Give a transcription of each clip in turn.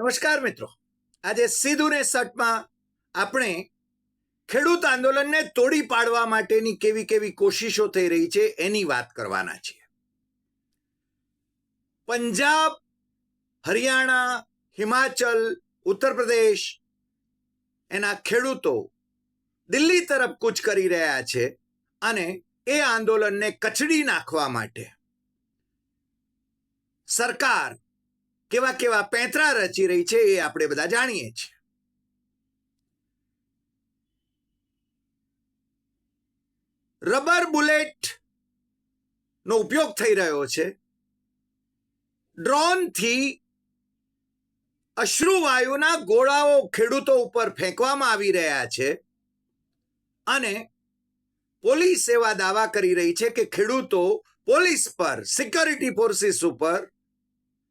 નમસ્કાર મિત્રો, આજે સીધું ને સટમાં આપણે ખેડૂત આંદોલનને તોડી પાડવા માટેની કેવી કેવી કોશિશો થઈ રહી છે એની વાત કરવાના છીએ. પંજાબ, હરિયાણા, હિમાચલ, ઉત્તર પ્રદેશ એના ખેડૂતો દિલ્હી તરફ કૂચ કરી રહ્યા છે અને એ આંદોલનને કચડી નાખવા માટે સરકાર કેવા કેવા પેંતરા રચી રહી છે એ આપણે બધા જાણીએ છીએ. રબર બુલેટ નો ઉપયોગ થઈ રહ્યો છે. ડ્રોનથી અશ્રુવાયુના ગોળાઓ ખેડૂતો ઉપર ફેંકવામાં આવી રહ્યા છે અને પોલીસ એવા દાવા કરી રહી છે કે ખેડૂતો પોલીસ પર, સિક્યોરિટી ફોર્સિસ ઉપર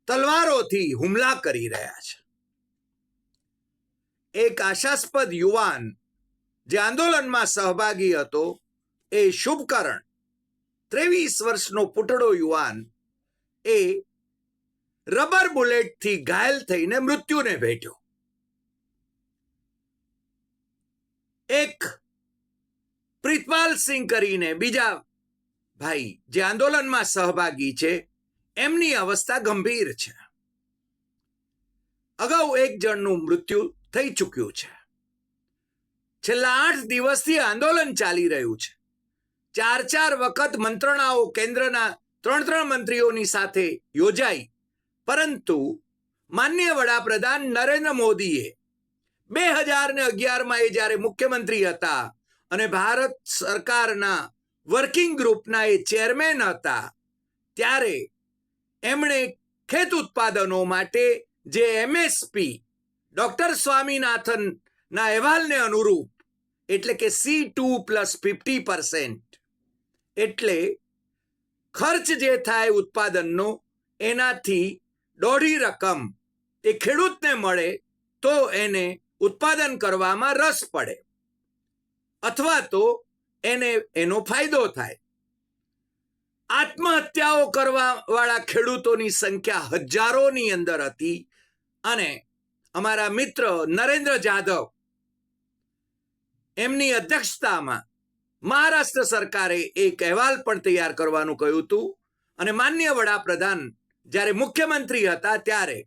તલવારોથી હુમલા કરી રહ્યા છે. એક આશાસ્પદ યુવાન જે આંદોલનમાં સહભાગી હતો, એ શુભકરણ 23 વર્ષનો પુટળો યુવાન, એ રબર બુલેટથી ઘાયલ થઈને મૃત્યુને ભેટ્યો. એક પ્રીતપાલ સિંહ કરીને બીજા ભાઈ જે આંદોલનમાં સહભાગી છે, એમની અવસ્થા ગંભીર છે. અગાઉ એક જણનું મૃત્યુ થઈ ચૂક્યું છે. છેલ્લા 8 દિવસથી આંદોલન ચાલી રહ્યું છે. 4 વખત મંત્રણાઓ કેન્દ્રના 3 મંત્રીઓની સાથે યોજાઈ, પરંતુ માનનીય વડાપ્રધાન નરેન્દ્ર મોદીએ 2011માં એ જ્યારે મુખ્યમંત્રી હતા અને ભારત સરકારના વર્કિંગ ગ્રુપના એ ચેરમેન હતા, ત્યારે એમણે ખેત ઉત્પાદનો માટે જે એમએસપી ડોક્ટર સ્વામીનાથનના અહેવાલને અનુરૂપ, એટલે કે C2+50%, એટલે ખર્ચ જે થાય ઉત્પાદનનો એનાથી દોઢી રકમ એ ખેડૂતને મળે તો એને ઉત્પાદન કરવામાં રસ પડે અથવા તો એનો ફાયદો થાય. આત્મહત્યાઓ કરવા વાળા ખેડૂતોની સંખ્યા હજારોની અંદર હતી અને અમારા મિત્ર નરેન્દ્ર જાધવ એમની અધ્યક્ષતામાં મહારાષ્ટ્ર સરકારે એક અહેવાલ પણ તૈયાર કરવાનું કહ્યું હતું અને માનનીય વડાપ્રધાન જ્યારે મુખ્યમંત્રી હતા ત્યારે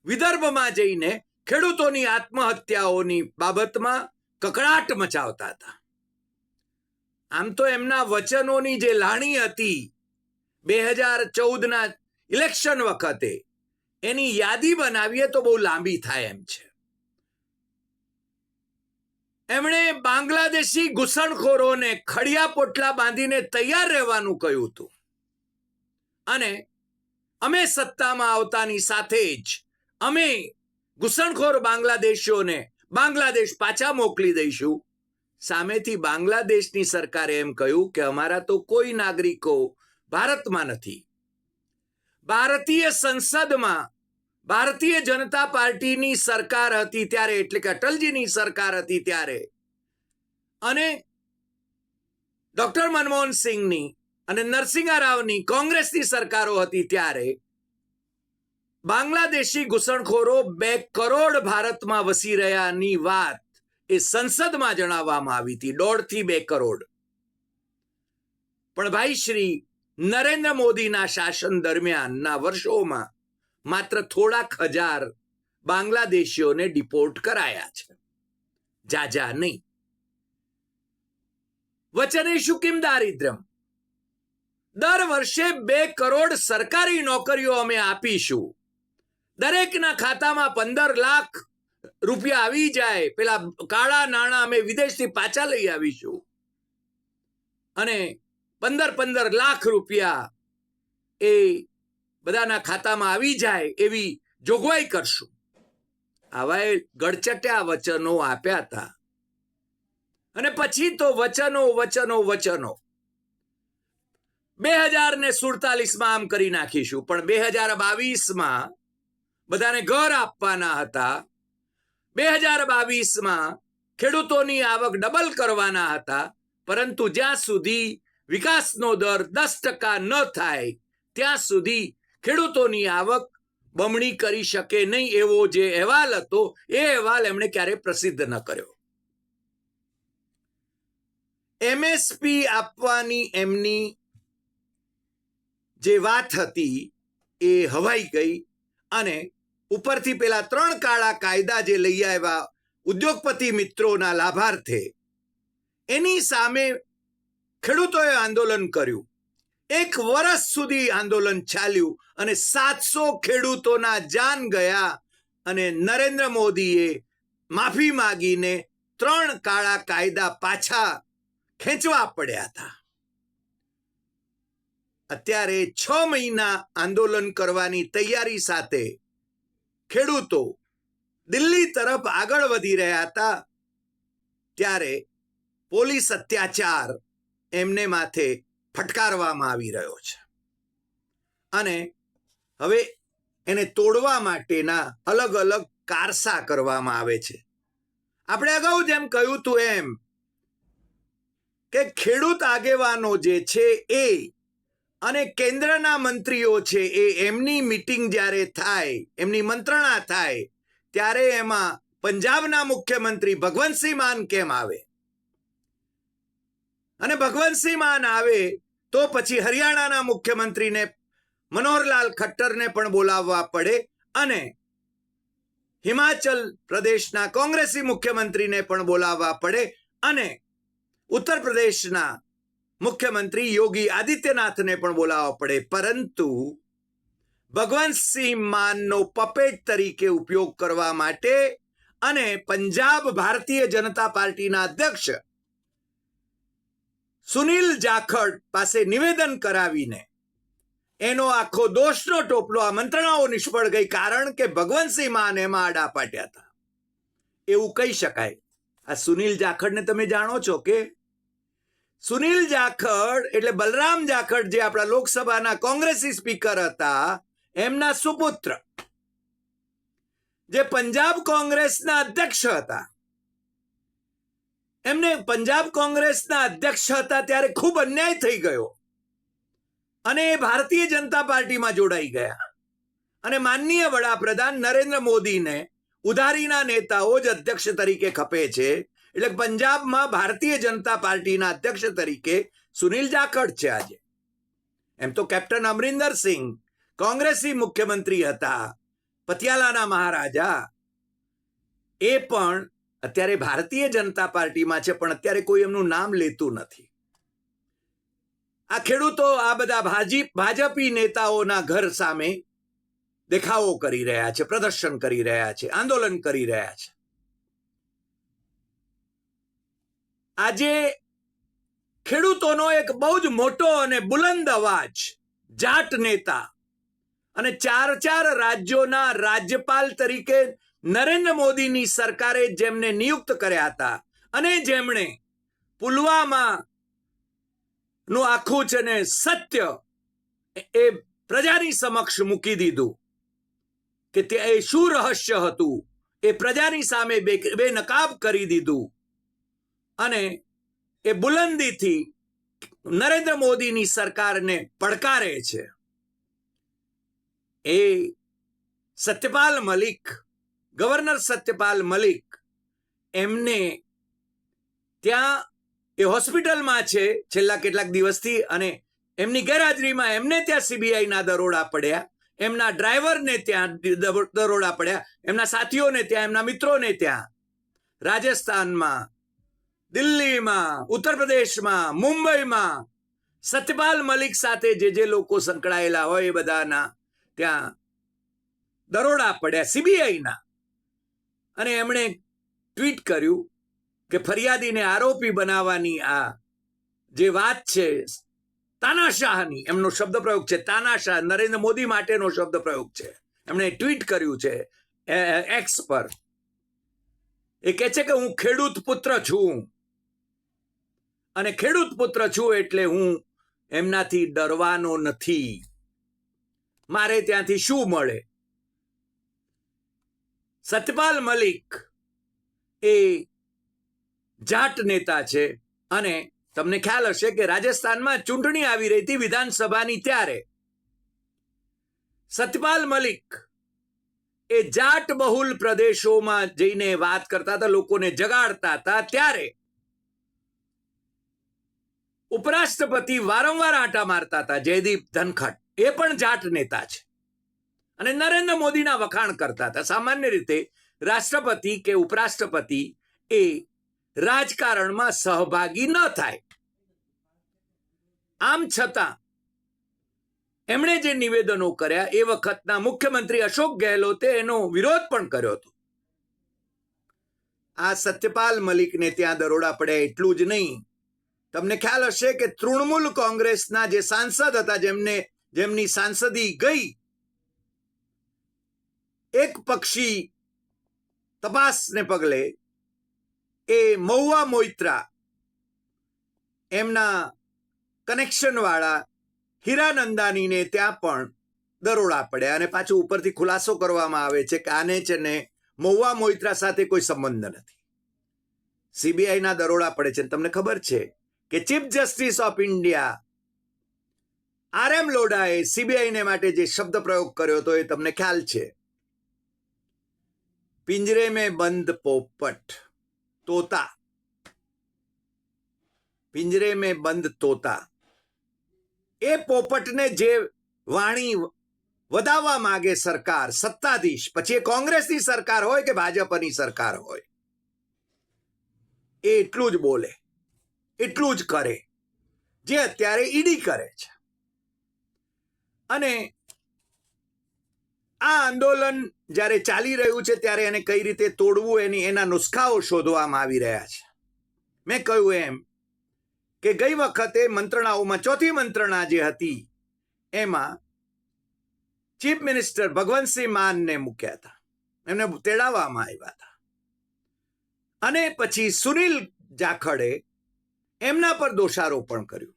વિદર્ભમાં જઈને ખેડૂતોની આત્મહત્યાઓની બાબતમાં કકળાટ મચાવતા હતા. આમ તો એમના વચનોની જે લાણી હતી 2014ના ઇલેક્શન વખતે, એની યાદી બનાવીએ તો બહુ લાંબી થાય એમ છે. એમણે બાંગ્લાદેશી ઘૂસણખોરોને ખડિયા પોટલા બાંધીને તૈયાર રહેવાનું કહ્યું હતું અને અમે સત્તામાં આવતાની સાથે જ અમે ઘૂસણખોર બાંગ્લાદેશીઓને બાંગ્લાદેશ પાછા મોકલી દઈશું. સામેથી બાંગ્લાદેશની સરકારે એમ કહ્યું કે અમારા તો કોઈ નાગરિકો ભારતમાં નથી. ભારતીય સંસદમાં ભારતીય જનતા પાર્ટીની સરકાર હતી ત્યારે, એટલે કે અટલજીની સરકાર હતી ત્યારે, અને ડોક્ટર મનમોહન સિંહની અને નરસિંહ રાવની કોંગ્રેસની સરકારો હતી ત્યારે બાંગ્લાદેશી ઘૂસણખોરો 2 કરોડ ભારતમાં વસી રહ્યાની વાત એ સંસદમાં જણાવવામાં આવી હતી, 1.5 થી 2 કરોડ. પણ ભાઈ શ્રી નરેન્દ્ર મોદીના શાસન દરમિયાનના વર્ષોમાં માત્ર થોડાક હજાર બાંગ્લાદેશીઓને ડિપોર્ટ કરાયા છે, જાજા નહીં. વચને શું કેમ દારિદ્ર્યમ, દર વર્ષે 2 કરોડ સરકારી નોકરીઓ અમે આપીશું, દરેકના ખાતામાં 15 લાખ રૂપિયા આવી જાય, પેલા કાળા નાણાં અમે વિદેશથી પાછા લઈ આવીશું અને 15 લાખ રૂપિયા એ બધાના ખાતામાં આવી જાય એવી જોગવાઈ કરશું. આવા ગળચટ્યા વચનો આપ્યા હતા અને પછી તો વચનો 2047માં આમ કરી નાખીશું, પણ 2022માં બધાને ઘર આપવાના હતા, 2022માં ખેડૂતોની આવક ડબલ કરવાના હતા, પરંતુ જ્યાં સુધી વિકાસનો દર 10% ન થાય ત્યાં સુધી ખેડૂતોની આવક બમણી કરી શકે નહીં એવો જે અહેવાલ હતો એ અહેવાલ એમણે ક્યારે પ્રસિદ્ધ ન કર્યો. એમએસપી આપવાની એમની જે વાત હતી એ હવાઈ ગઈ અને ઉપરથી પેલા 3 કાળા કાયદા જે લઈ આવ્યા ઉદ્યોગપતિ મિત્રોના લાભાર્થે, એની સામે ખેડૂતોએ આંદોલન કર્યું. 1 વર્ષ સુધી આંદોલન ચાલ્યું અને 700 ખેડૂતોના જાન ગયા અને નરેન્દ્ર મોદીએ માફી માંગીને 3 કાળા કાયદા પાછા ખેંચવા પડ્યા હતા. અત્યારે 6 મહિના આંદોલન કરવાની તૈયારી સાથે ખેડૂતો દિલ્હી તરફ આગળ વધી રહ્યા હતા ત્યારે પોલીસ અત્યાચાર એમને માથે ફટકારવામાં આવી રહ્યો છે અને હવે એને તોડવા માટેના અલગ અલગ કારસા કરવામાં આવે છે. આપણે અગાઉ જેમ કહ્યું હતું એમ કે ખેડૂત આગેવાનો જે છે એ અને કેન્દ્રના મંત્રીઓ છે એ એમની મીટિંગ જ્યારે થાય, એમની મંત્રણા થાય ત્યારે એમાં પંજાબના મુખ્યમંત્રી ભગવંતસિંહ માન કેમ આવે અને ભગવંતસિંહ માન આવે તો પછી હરિયાણાના મુખ્યમંત્રીને મનોહરલાલ ખટ્ટરને પણ બોલાવવા પડે અને હિમાચલ પ્રદેશના કોંગ્રેસી મુખ્યમંત્રીને પણ બોલાવવા પડે અને ઉત્તર પ્રદેશના મુખ્યમંત્રી યોગી આદિત્યનાથને પણ બોલાવવા પડે. પરંતુ ભગવંતસિંહ માનનો પપેટ તરીકે ઉપયોગ કરવા માટે અને પંજાબ ભારતીય જનતા પાર્ટીના અધ્યક્ષ સુનિલ જાખડ પાસે નિવેદન કરાવીને એનો આખો દોષનો ટોપલો આ મંત્રણાઓ નિષ્ફળ ગઈ, કારણ કે ભગવંતસિંહ માન એમાં આડા પાટ્યા હતા એવું કહી શકાય. આ સુનિલ જાખડને તમે જાણો છો કે સુનિલ જાખડ એટલે બલરામ જાખડ જે આપણા લોકસભાના કોંગ્રેસી સ્પીકર હતા એમના સુપુત્ર, જે પંજાબ કોંગ્રેસના અધ્યક્ષ હતા. એમને પંજાબ કોંગ્રેસના અધ્યક્ષ હતા ત્યારે ખૂબ અન્યાય થઈ ગયો અને એ ભારતીય જનતા પાર્ટીમાં જોડાઈ ગયા અને માનનીય વડાપ્રધાન નરેન્દ્ર મોદીને ઉધારીના નેતાઓ જ અધ્યક્ષ તરીકે ખપે છે. એટલે પંજાબમાં ભારતીય જનતા પાર્ટીના અધ્યક્ષ તરીકે સુનિલ જાખડ છે આજે. એમ તો કેપ્ટન અમરિંદર સિંહ કોંગ્રેસી મુખ્યમંત્રી હતા, પતિયાલાના મહારાજા, એ પણ અત્યારે ભારતીય જનતા પાર્ટીમાં છે, પણ અત્યારે કોઈ એમનું નામ લેતું નથી. આ ખેડૂતો આ બધા ભાજપી નેતાઓના ઘર સામે દેખાવો કરી રહ્યા છે, પ્રદર્શન કરી રહ્યા છે, આંદોલન કરી રહ્યા છે. આજે ખેડૂતોનો એક બહુ જ મોટો અને બુલંદ અવાજ જાટ નેતા અને 4 રાજ્યોના રાજ્યપાલ તરીકે નરેન્દ્ર મોદીની સરકારે જેમને નિયુક્ત કર્યા હતા અને જેમણે પુલવામા નું આખું છે ને સત્ય એ પ્રજાની સમક્ષ મૂકી દીધું કે તે શું રહસ્ય હતું એ પ્રજાની સામે બેનકાબ કરી દીધું અને એ બુલંદીથી નરેન્દ્ર મોદીની સરકારને પડકારે છે. એ સત્યપાલ મલિક, ગવર્નર સત્યપાલ મલિક, એમને ત્યાં એ હોસ્પિટલમાં છે છેલ્લા કેટલાક દિવસથી અને એમની ગેરહાજરીમાં એમને ત્યાં સીબીઆઈના દરોડા પડ્યા, એમના ડ્રાઈવરને ત્યાં દરોડા પડ્યા, એમના સાથીઓને ત્યાં, એમના મિત્રોને ત્યાં, રાજસ્થાનમાં, દિલ્હીમાં, ઉત્તર પ્રદેશમાં, મુંબઈમાં સત્યપાલ મલિક સાથે જે લોકો સંકળાયેલા હોય એ બધાના ત્યાં દરોડા પડ્યા સીબીઆઈના. અને એમણે ટ્વીટ કર્યું કે ફરિયાદીને આરોપી બનાવવાની આ જે વાત છે તાનાશાહની, એમનો શબ્દ પ્રયોગ છે તાનાશાહ, નરેન્દ્ર મોદી માટેનો શબ્દ પ્રયોગ છે. એમણે ટ્વીટ કર્યું છે એક્સ પર. એ કહે છે કે હું ખેડૂત પુત્ર છું અને ખેડૂત પુત્ર છું એટલે હું એમનાથી ડરવાનો નથી, મારે ત્યાંથી શું મળે. સત્યપાલ મલિક એ જાટ નેતા છે અને તમને ખ્યાલ હશે કે રાજસ્થાનમાં ચૂંટણી આવી રહી હતી વિધાનસભાની, ત્યારે સત્યપાલ મલિક એ જાટ બહુલ પ્રદેશોમાં જઈને વાત કરતા હતા, લોકોને જગાડતા હતા, ત્યારે ઉપરાષ્ટ્રપતિ વારંવાર આંટા મારતા હતા. જયદીપ ધનખડ એ પણ જાટ નેતા છે અને નરેન્દ્ર મોદીના વખાણ કરતા હતા. સામાન્ય રીતે રાષ્ટ્રપતિ કે ઉપરાષ્ટ્રપતિ એ રાજકારણમાં સહભાગી ન થાય. આમ છતાં એમણે જે નિવેદનો કર્યા એ વખતના મુખ્યમંત્રી અશોક ગેહલોતે એનો વિરોધ પણ કર્યો હતો. આ સત્યપાલ મલિકને ત્યાં દરોડા પડ્યા એટલું જ નહીં, તમને ખ્યાલ હશે કે તૃણમૂલ કોંગ્રેસના જે સાંસદ હતા, જેમની સાંસદી ગઈ, એક પક્ષી તપાસને પગલે એ મહુવા મોઇત્રા એમના કનેક્શન વાળા હીરાનંદાનીને ત્યાં પણ દરોડા પડ્યા અને પાછું ઉપરથી ખુલાસો કરવામાં આવે છે કે આને છે ને મહુવા મોઇત્રા સાથે કોઈ સંબંધ નથી. સીબીઆઈના દરોડા પડે છે. તમને ખબર છે કે chief justice of India RM લોઢાએ સીબીઆઈને માટે જે શબ્દ પ્રયોગ કર્યો હતો એ તમને ખ્યાલ છે. પિંજરે મેં બંધ પોપટ, તોતા, પિંજરે મેં બંધ તોતા. એ પોપટને જે વાણી વધાવવા માંગે સરકાર, સત્તાધીશ, પછી એ કોંગ્રેસની સરકાર હોય કે ભાજપની સરકાર હોય, એ એટલું જ બોલે, એટલું જ કરે જે અત્યારે ઈડી કરે છે. અને આ આંદોલન જ્યારે ચાલી રહ્યું છે ત્યારે એને કઈ રીતે તોડવું એના નુસ્ખાઓ શોધવામાં આવી રહ્યા છે. મેં કહ્યું એમ કે ગઈ વખતે મંત્રણાઓમાં ચોથી મંત્રણા જે હતી એમાં ચીફ મિનિસ્ટર ભગવંતસિંહ માનને મૂક્યા હતા, એમને તેડાવવામાં આવ્યા હતા. અને પછી સુનિલ જાખડે એમના પર દોષારોપણ કર્યું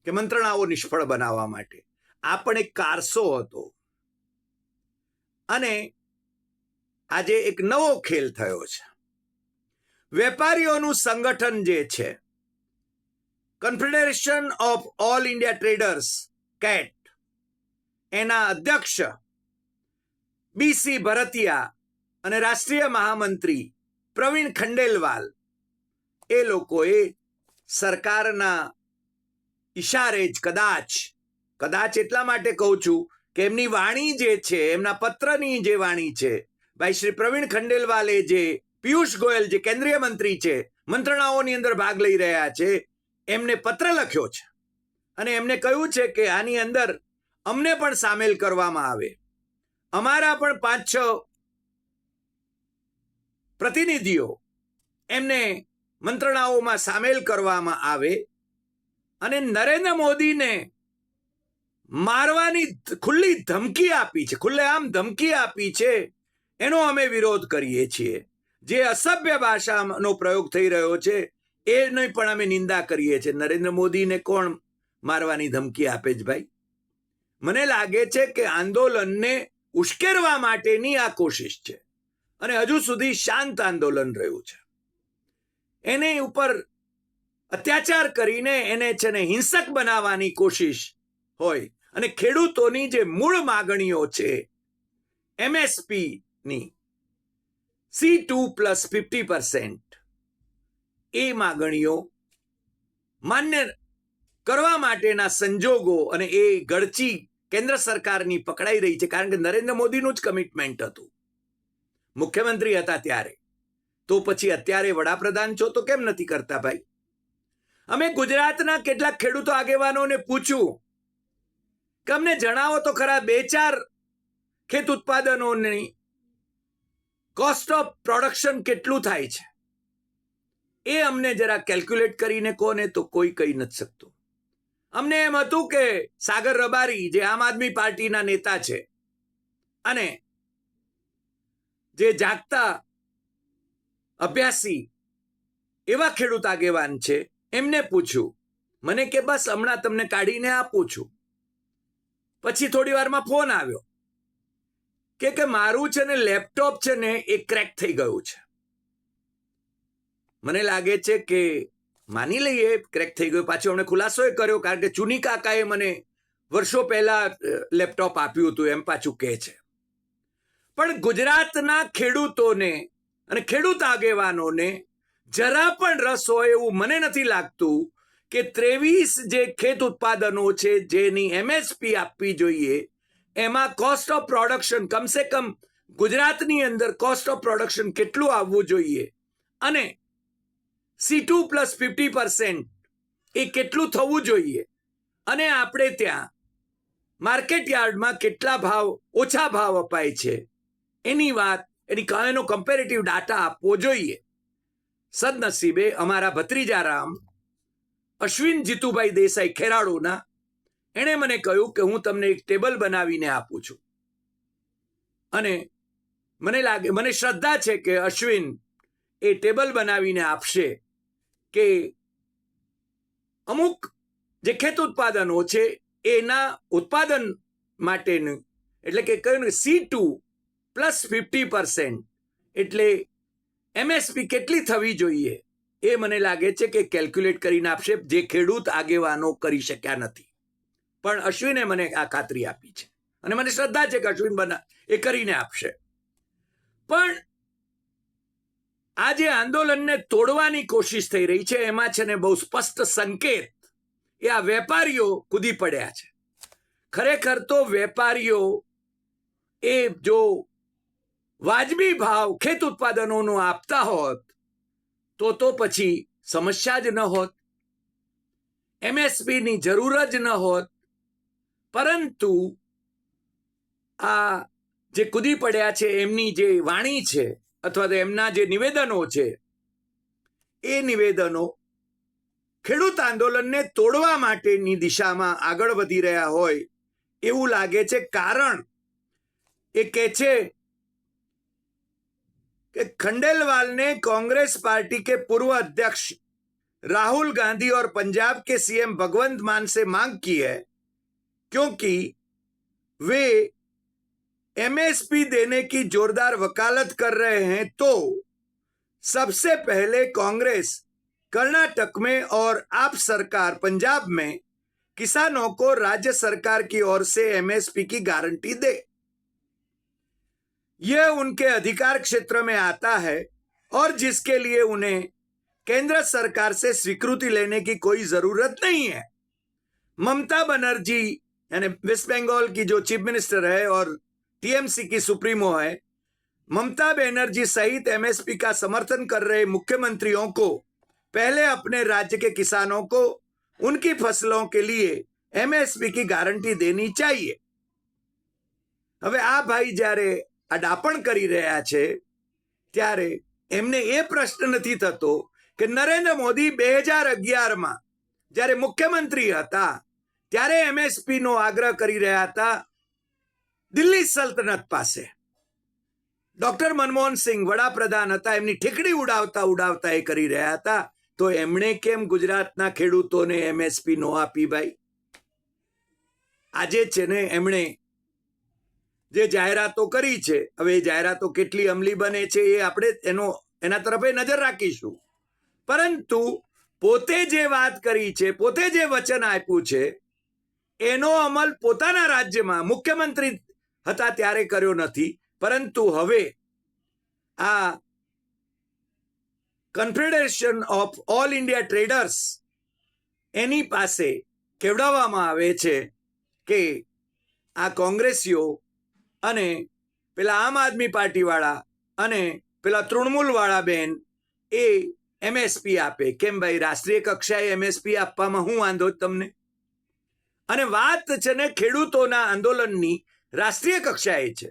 કે મંત્રણાઓ નિષ્ફળ બનાવવા માટે. આ પણ એક કારસો હતો. અને આજે એક નવો ખેલ થયો છે. વેપારીઓનું સંગઠન જે છે, confederation of all India traders cat, એના અધ્યક્ષ BC ભરતિયા અને રાષ્ટ્રીય મહામંત્રી પ્રવીણ ખંડેલવાલ, એ લોકોએ સરકારના ઈશારે જ કદાચ એટલા માટે કહું છું કે એમની વાણી જે છે, એમના પત્રની જે વાણી છે, ભાઈ શ્રી પ્રવીણ ખંડેલવાલે જે પિયુષ ગોયલ જે કેન્દ્રીય મંત્રી છે, મંત્રણાઓની અંદર ભાગ લઈ રહ્યા છે, એમને પત્ર લખ્યો છે અને એમને કહ્યું છે કે આની અંદર અમને પણ સામેલ કરવામાં આવે, અમારા પણ 5-6 પ્રતિનિધિઓ એમને મંત્રણાઓમાં સામેલ કરવામાં આવે અને નરેન્દ્ર મોદીને મારવાની ખુલ્લી ધમકી આપી છે, ખુલ્લેઆમ ધમકી આપી છે, એનો અમે વિરોધ કરીએ છીએ. જે અસભ્ય ભાષાનો પ્રયોગ થઈ રહ્યો છે એની પણ અમે નિંદા કરીએ છીએ. નરેન્દ્ર મોદીને કોણ મારવાની ધમકી આપે છે ભાઈ? મને લાગે છે કે આંદોલનને ઉશ્કેરવા માટેની આ કોશિશ છે અને હજુ સુધી શાંત આંદોલન રહ્યું છે. એની ઉપર અત્યાચાર કરીને એને છે ને હિંસક બનાવવાની કોશિશ હોય અને ખેડૂતોની જે મૂળ માગણીઓ છે MSP ની C2+50%, એ માગણીઓ માન્ય કરવા માટેના સંજોગો અને એ ગળચી કેન્દ્ર સરકારની પકડાઈ રહી છે. કારણ કે નરેન્દ્ર મોદીનું જ કમિટમેન્ટ હતું, મુખ્યમંત્રી હતા ત્યારે. તો પછી અત્યારે વડાપ્રધાન છો તો કેમ નથી કરતા ભાઈ? અમે ગુજરાતના કેટલાક ખેડૂતો આગેવાનોને પૂછ્યું કે અમને જણાવો તો ખરા 2-4 ખેત ઉત્પાદનોની કોસ્ટ ઓફ પ્રોડક્શન કેટલું થાય છે, એ અમને જરા કેલ્ક્યુલેટ કરીને કોને, તો કોઈ કહી નથી શકતું. અમને એમ હતું કે સાગર રબારી જે આમ આદમી પાર્ટીના નેતા છે અને જે જાગતા અભ્યાસી એવા ખેડૂત આગેવાન છે, એમને પૂછ્યું. મને કે બસ હમણાં તમને કાઢીને આપું છું. પછી થોડી વારમાં ફોન આવ્યો કે મારું છે ને લેપટોપ છે ને એ ક્રેક થઈ ગયું છે. મને લાગે છે કે માની લઈએ ક્રેક થઈ ગયું. પાછું અમને ખુલાસો એ કર્યો, કારણ કે ચુની કાકાએ મને વર્ષો પહેલા લેપટોપ આપ્યું હતું એમ પાછું કહે છે. પણ ગુજરાતના ખેડૂતોને અને ખેડૂત આગેવાનોને જરા પણ રસ હોય એવું મને નથી લાગતું કે 23 જે ખેત ઉત્પાદનો છે જેની MSP આપવી જોઈએ એમાં કોસ્ટ ઓફ પ્રોડક્શન કમસે કમ ગુજરાતની અંદર કોસ્ટ ઓફ પ્રોડક્શન કેટલું આવવું જોઈએ અને C2 પ્લસ 50% એ કેટલું થવું જોઈએ અને આપણે ત્યાં માર્કેટ યાર્ડમાં કેટલા ભાવ ઓછા ભાવ અપાય છે એની વાત એનો કમ્પેરેટિવ ડાટા આપવો જોઈએ. સદનસીબે અમારા ભત્રીજા રામ અશ્વિન જીતુભાઈ દેસાઈ ખેરાળુના એણે મને કહ્યું કે હું તમને એક ટેબલ બનાવીને આપું છું અને મને શ્રદ્ધા છે કે અશ્વિન એ ટેબલ બનાવીને આપશે કે અમુક જે ખેત ઉત્પાદનો છે એના ઉત્પાદન માટેનું એટલે કે કહ્યું ને C2 પ્લસ 50% એટલે MSP કેટલી થવી જોઈએ એ મને લાગે છે કે કેલ્ક્યુલેટ કરીને આપશે જે ખેડૂત આગેવાનો કરી શક્યા નથી. પણ અશ્વિને મને આ ખાતરી આપી છે અને મને શ્રદ્ધા છે કે અશ્વિન એ કરીને આપશે. પણ આ જે આંદોલનને તોડવાની કોશિશ થઈ રહી છે એમાં છે ને બહુ સ્પષ્ટ સંકેત એ આ વેપારીઓ કૂદી પડ્યા છે. ખરેખર તો વેપારીઓ એ જો વાજબી ભાવ ખેત ઉત્પાદનોનો આપતા હોત તો પછી સમસ્યા જ ન હોત, MSP ની જરૂર જ ન હોત. પરંતુ આ જે કૂદી પડ્યા છે એમની જે વાણી છે અથવા તો એમના જે નિવેદનો છે એ નિવેદનો ખેડૂત આંદોલનને તોડવા માટેની દિશામાં આગળ વધી રહ્યા હોય એવું લાગે છે. કારણ એ કહે છે कि खंडेलवाल ने कांग्रेस पार्टी के पूर्व अध्यक्ष राहुल गांधी और पंजाब के CM भगवंत मान से मांग की है क्योंकि वे MSP देने की जोरदार वकालत कर रहे हैं तो सबसे पहले कांग्रेस कर्नाटक में और आप सरकार पंजाब में किसानों को राज्य सरकार की ओर से MSP की गारंटी दे. यह उनके अधिकार क्षेत्र में आता है और जिसके लिए उन्हें केंद्र सरकार से स्वीकृति लेने की कोई जरूरत नहीं है. ममता बनर्जी यानी वेस्ट बंगाल की जो चीफ मिनिस्टर है और TMC की सुप्रीमो है, ममता बनर्जी सहित MSP का समर्थन कर रहे मुख्यमंत्रियों को पहले अपने राज्य के किसानों को उनकी फसलों के लिए MSP की गारंटी देनी चाहिए. હવે આ ભાઈ જ્યારે આ ડાપણ કરી રહ્યા છે ત્યારે એમને એ પ્રશ્ન નથી થતો કે નરેન્દ્ર મોદી 2011માં જ્યારે મુખ્યમંત્રી હતા ત્યારે MSP નો આગ્રહ કરી રહ્યા હતા દિલ્હી સલ્તનત પાસે. ડોક્ટર મનમોહન સિંહ વડાપ્રધાન હતા, એમની ઠીકડી ઉડાવતા ઉડાવતા એ કરી રહ્યા હતા. તો એમણે કેમ ગુજરાતના ખેડૂતોને MSP નો આપી ભાઈ? આજે છે ને એમણે જે જાહેરાતો કરી છે, હવે એ જાહેરાતો કેટલી અમલી બને છે એ આપણે એના તરફે નજર રાખીશું. પરંતુ પોતે જે વાત કરી છે, પોતે જે વચન આપ્યું છે એનો અમલ પોતાના રાજ્યમાં મુખ્યમંત્રી હતા ત્યારે કર્યો નથી. પરંતુ હવે આ confederation of all India traders એની પાસે કેવડાવવામાં આવે છે કે આ કોંગ્રેસીઓ અને પેલા આમ આદમી પાર્ટી વાળા અને પેલા તૃણમૂલ વાળા બેન એ MSP આપે. કેમ ભાઈ, રાષ્ટ્રીય કક્ષાએ MSP આપવામાં હું વાંધો તમને? અને વાત છે ને ખેડૂતોના આંદોલનની રાષ્ટ્રીય કક્ષાએ છે.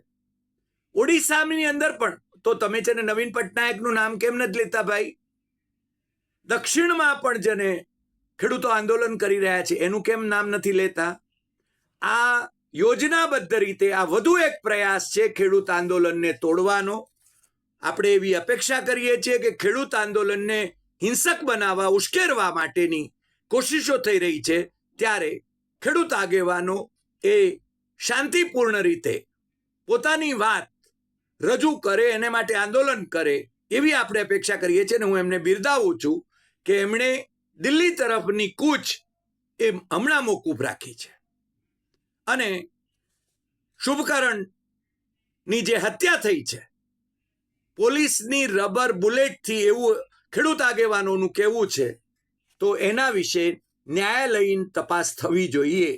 ઓડિશાની અંદર પણ તો તમે છે ને નવીન પટનાયકનું નામ કેમ નથી લેતા ભાઈ? દક્ષિણમાં પણ જેને ખેડૂતો આંદોલન કરી રહ્યા છે એનું કેમ નામ નથી લેતા? આ યોજનાબદ્ધ રીતે આ વધુ એક પ્રયાસ છે ખેડૂત આંદોલનને તોડવાનો. આપણે એવી અપેક્ષા કરીએ છીએ કે ખેડૂત આંદોલનને હિંસક બનાવવા, ઉશ્કેરવા માટેની કોશિશો થઈ રહી છે ત્યારે ખેડૂત આગેવાનો એ શાંતિપૂર્ણ રીતે પોતાની વાત રજૂ કરે, એને માટે આંદોલન કરે એવી આપણે અપેક્ષા કરીએ છીએ. અને હું એમને બિરદાવું છું કે એમણે દિલ્હી તરફની કૂચ એ હમણાં મોકૂફ રાખી છે. અને શુભકરણ ની જે હત્યા થઈ છે, પોલીસની રબર બુલેટથી, એવું ખેડૂત આગેવાનોનું કહેવું છે, તો એના વિશે ન્યાયાલયીન તપાસ થવી જોઈએ.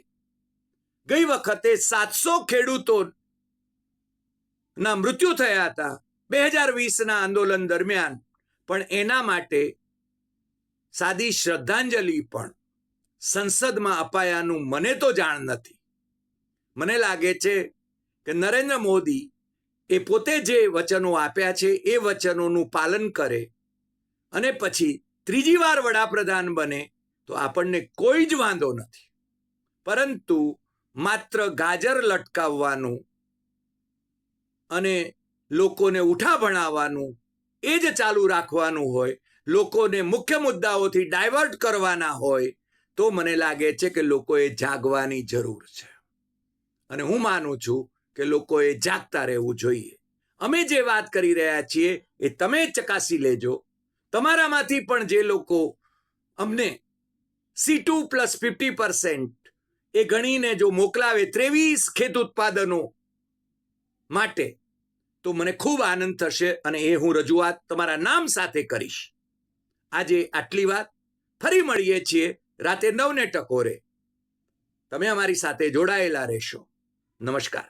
ગઈ વખતે 700 ખેડૂતોના મૃત્યુ થયા હતા 2020ના આંદોલન દરમિયાન, પણ એના માટે સાદી શ્રદ્ધાંજલિ પણ સંસદમાં અપાયાનું મને તો જાણ નથી. મને લાગે છે કે નરેન્દ્ર મોદી એ પોતે જે વચનો આપ્યા છે એ વચનોનું પાલન કરે અને પછી ત્રીજી વાર વડાપ્રધાન બને તો આપણને કોઈ જ વાંધો નથી. પરંતુ માત્ર ગાજર લટકાવવાનું અને લોકોને ઉઠા ભણાવવાનું એ જ ચાલુ રાખવાનું હોય, લોકોને મુખ્ય મુદ્દાઓથી ડાયવર્ટ કરવાના હોય, તો મને લાગે છે કે લોકોએ જાગવાની જરૂર છે. અને હું માનું છું કે લોકોએ જાગતા રહેવું જોઈએ. અમે જે વાત કરી રહ્યા છીએ એ તમે ચકાસી લેજો. તમારામાંથી પણ જે લોકો અમને C2 પ્લસ 50% એ ગણીને જો મોકલાવે 23 ખેત ઉત્પાદનો માટે, તો મને ખૂબ આનંદ થશે અને એ હું રજૂઆત તમારા નામ સાથે કરીશ. આજે આટલી વાત. ફરી મળીએ છીએ રાતે 9 ટકોરે. તમે અમારી સાથે જોડાયેલા રહેશો. નમસ્કાર.